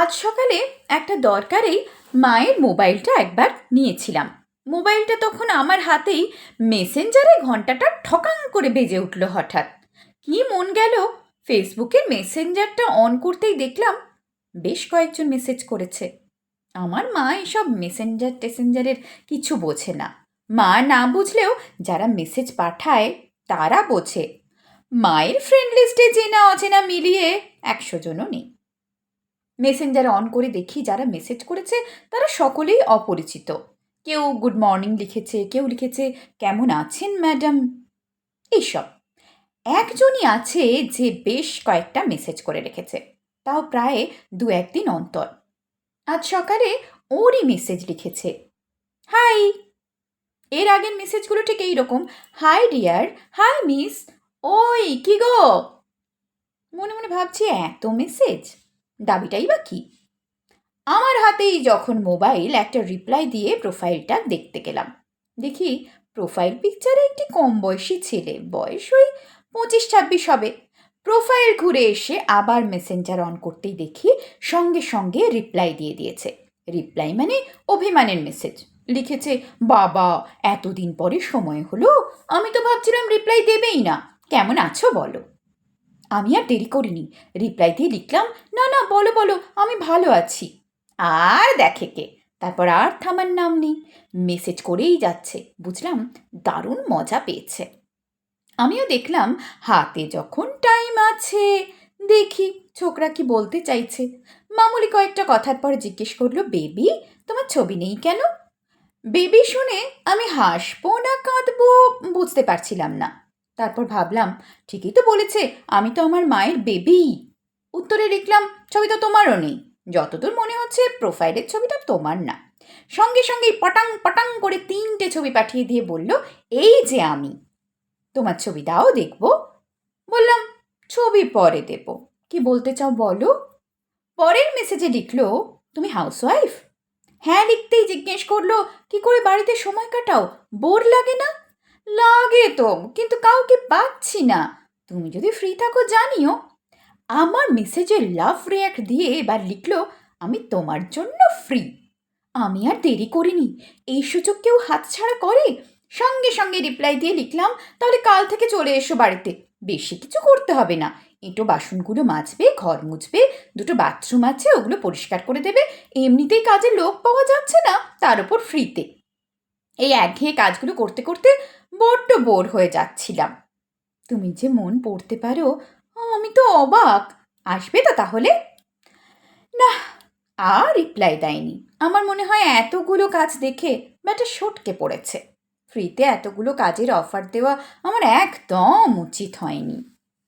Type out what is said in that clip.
আজ সকালে একটা দরকারেই মায়ের মোবাইলটা একবার নিয়েছিলাম। মোবাইলটা তখন আমার হাতেই, মেসেঞ্জারে ঘন্টাটা ঠকাং করে বেজে উঠল হঠাৎ। কি মন গেল, ফেসবুকের মেসেঞ্জারটা অন করতেই দেখলাম বেশ কয়েকজন মেসেজ করেছে। আমার মা এসব মেসেঞ্জার টেসেঞ্জারের কিছু বোঝে না। মা না বুঝলেও যারা মেসেজ পাঠায় তারা বোঝে। মায়ের ফ্রেন্ড লিস্টে চেনা অচেনা মিলিয়ে 100 জনও নেই। মেসেঞ্জার অন করে দেখি যারা মেসেজ করেছে তারা সকলেই অপরিচিত। কেউ গুড মর্নিং লিখেছে, কেউ লিখেছে কেমন আছেন ম্যাডাম। এইসব একজনই আছে যে বেশ কয়েকটা মেসেজ করে রেখেছে, তাও প্রায় 2-1 দিন অন্তর। আজ সকালে ওরই মেসেজ লিখেছে, হাই। এর আগের মেসেজগুলো ঠিক এইরকম, হাই ডিয়ার, হাই মিস, ওই কি গো। মনে মনে ভাবছি এত মেসেজ, দাবিটাই বা কি। আমার হাতেই যখন মোবাইল, একটা রিপ্লাই দিয়ে প্রোফাইলটা দেখতে গেলাম। দেখি প্রোফাইল পিকচারে একটি কম বয়সী ছেলে, বয়স ওই 25-26 হবে। প্রোফাইল ঘুরে এসে আবার মেসেঞ্জার অন করতেই দেখি সঙ্গে সঙ্গে রিপ্লাই দিয়ে দিয়েছে। রিপ্লাই মানে অভিমানের মেসেজ। লিখেছে, বাবা এতদিন পরে সময় হলো, আমি তো ভাবছিলাম রিপ্লাই দেবেই না, কেমন আছো বলো। আমি আর দেরি করিনি, রিপ্লাই দিয়ে লিখলাম, না না বলো বলো, আমি ভালো আছি। আর দেখে কে, তারপর আর থামার নাম নেই, মেসেজ করেই যাচ্ছে। বুঝলাম দারুণ মজা পেয়েছে। আমিও দেখলাম হাতে যখন টাইম আছে, দেখি ছোকরা কি বলতে চাইছে। মামুলি কয়েকটা কথার পর জিজ্ঞেস করলো, বেবি তোমার ছবি নেই কেন। বেবি শুনে আমি হাসবো না কাঁদবো বুঝতে পারছিলাম না। তারপর ভাবলাম ঠিকই তো বলেছে, আমি তো আমার মায়ের বেবি। উত্তরে লিখলাম, ছবি তো তোমারও নেই, যতদূর মনে হচ্ছে প্রোফাইলের ছবিটা তোমার না। সঙ্গে সঙ্গেই পটাং পটাং করে 3টে ছবি পাঠিয়ে দিয়ে বলল, এই যে আমি, তোমার ছবি দাও দেখব। বললাম, ছবি পরে দেব, কি বলতে চাও বলো। পরের মেসেজে লিখলো, তুমি হাউসওয়াইফ। হ্যাঁ লিখতেই জিজ্ঞেস করলো, কি করে বাড়িতে সময় কাটাও, বোর লাগে না। লাগে তো, কিন্তু কাউকে পাচ্ছি না, তুমি যদি ফ্রি থাকো জানিও। আমার মেসেজে লাভ রিয়াক্ট দিয়ে এবার লিখলো, আমি তোমার জন্য ফ্রি। আমি আর দেরি করিনি, এই সুযোগ কেউ হাতছাড়া করে। সঙ্গে সঙ্গে রিপ্লাই দিয়ে লিখলাম, তাহলে কাল থেকে চলে এসো বাড়িতে, বেশি কিছু করতে হবে না। এঁটো বাসনগুলো মাজবে, ঘর মুছবে, 2টো বাথরুম আছে ওগুলো পরিষ্কার করে দেবে, এমনিতেই কাজে লোক পাওয়া যাচ্ছে না, তার উপর ফ্রিতে। এই একঘেয়ে কাজগুলো করতে করতে বড্ড বোর হয়ে যাচ্ছিলাম। তুমি যে মন পড়তে পারো, আমি তো অবাক। আসবে তো তাহলে। না, আর রিপ্লাই দেয়নি। আমার মনে হয় এতগুলো কাজ দেখে ব্যাটা সটকে পড়েছে। ফ্রিতে এতগুলো কাজের অফার দেওয়া আমার একদম উচিত হয়নি।